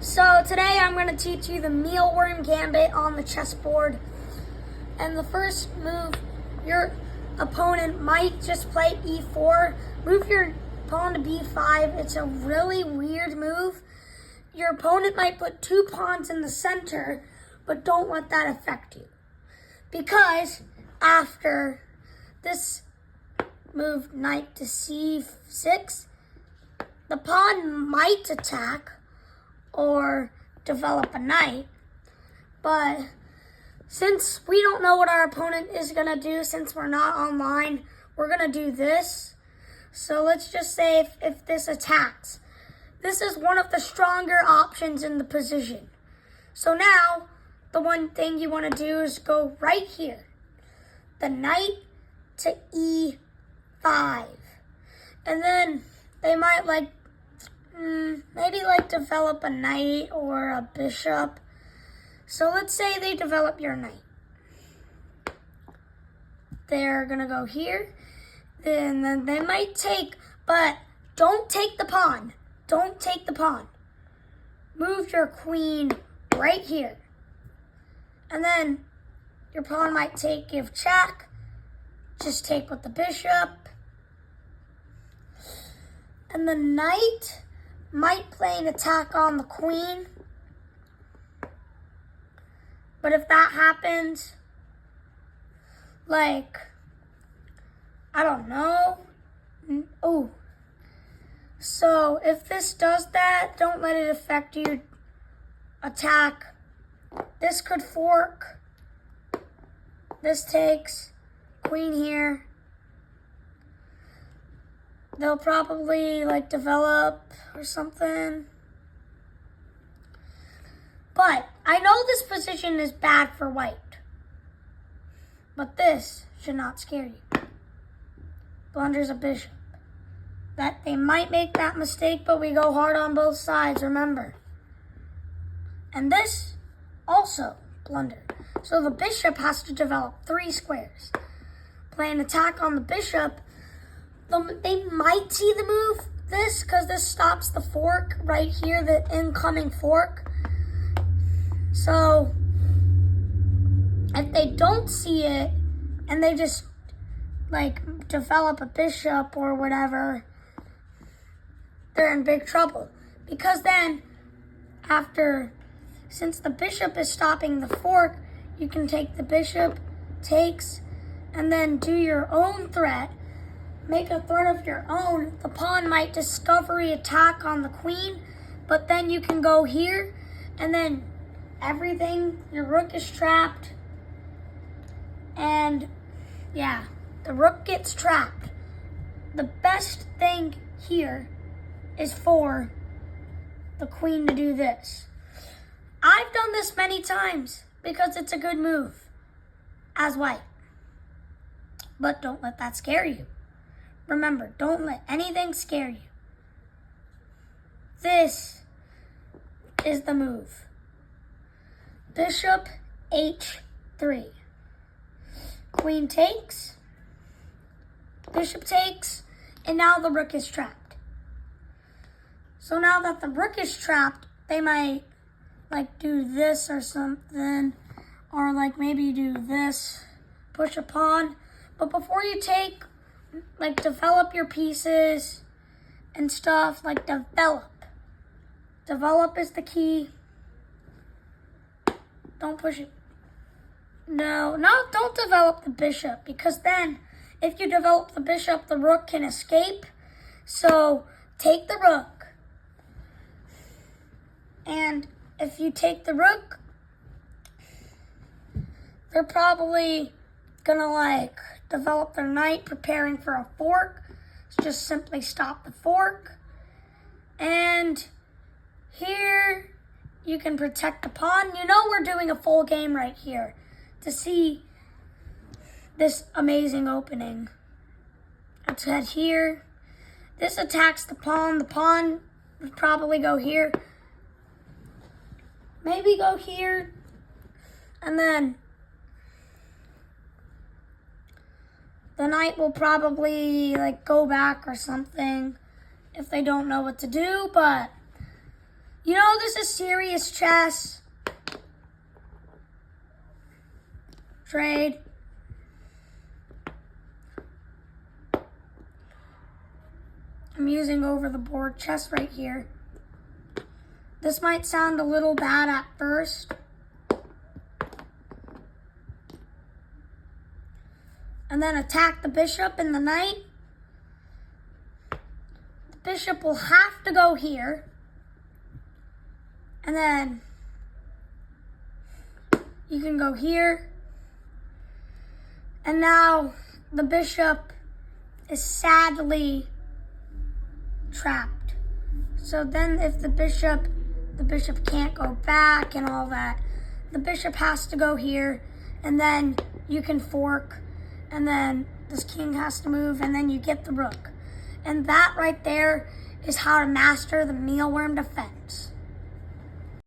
So today I'm going to teach you the mealworm gambit on the chessboard. And the first move, your opponent might just play e4. Move your pawn to b5. It's a really weird move. Your opponent might put 2 pawns in the center, but don't let that affect you. Because after this move, knight to c6, the pawn might attack or develop a knight, but since we don't know what our opponent is going to do, since we're not online, we're going to do this. So let's just say if this attacks, this is one of the stronger options in the position. So now the one thing you want to do is go right here, the knight to e5, and then they might maybe develop a knight or a bishop. So let's say they develop your knight. They're gonna go here, then they might take, but don't take the pawn. Don't take the pawn. Move your queen right here. And then your pawn might give check. Just take with the bishop. And the knight might play an attack on the queen. But if that happens, I don't know. Oh. So if this does that, don't let it affect you. Attack. This could fork. This takes. Queen here. They'll probably develop or something. But I know this position is bad for white. But this should not scare you. Blunders a bishop. That they might make that mistake, but we go hard on both sides, remember. And this also blundered. So the bishop has to develop 3 squares. Play an attack on the bishop. They might see the move, this, because this stops the fork right here, the incoming fork. So if they don't see it and they just develop a bishop or whatever, they're in big trouble. Because then since the bishop is stopping the fork, you can take the bishop, takes, and then do your own threat. Make a threat of your own. The pawn might discovery attack on the queen, but then you can go here, and then everything, your rook is trapped, and yeah, the rook gets trapped. The best thing here is for the queen to do this. I've done this many times because it's a good move as white. But don't let that scare you. Remember, don't let anything scare you. This is the move. Bishop h3. Queen takes. Bishop takes. And now the rook is trapped. So now that the rook is trapped, they might do this or something. Or maybe do this. Push a pawn. But before you take, develop your pieces and stuff, develop. Develop is the key. Don't push it. No, don't develop the bishop, because then if you develop the bishop, the rook can escape. So take the rook. And if you take the rook, they're probably gonna develop their knight, preparing for a fork. So just simply stop the fork. And here you can protect the pawn. You know we're doing a full game right here to see this amazing opening. Let's head here. This attacks the pawn. The pawn would probably go here. Maybe go here. And then the knight will probably go back or something if they don't know what to do, but You know this is serious chess. Trade. I'm using over the board chess right here. This might sound a little bad at first. And then attack the bishop and the knight. The bishop will have to go here. And then you can go here. And now the bishop is sadly trapped. So then if the bishop can't go back and all that. The bishop has to go here, and then you can fork, and then this king has to move, and then you get the rook. And that right there is how to master the mealworm defense.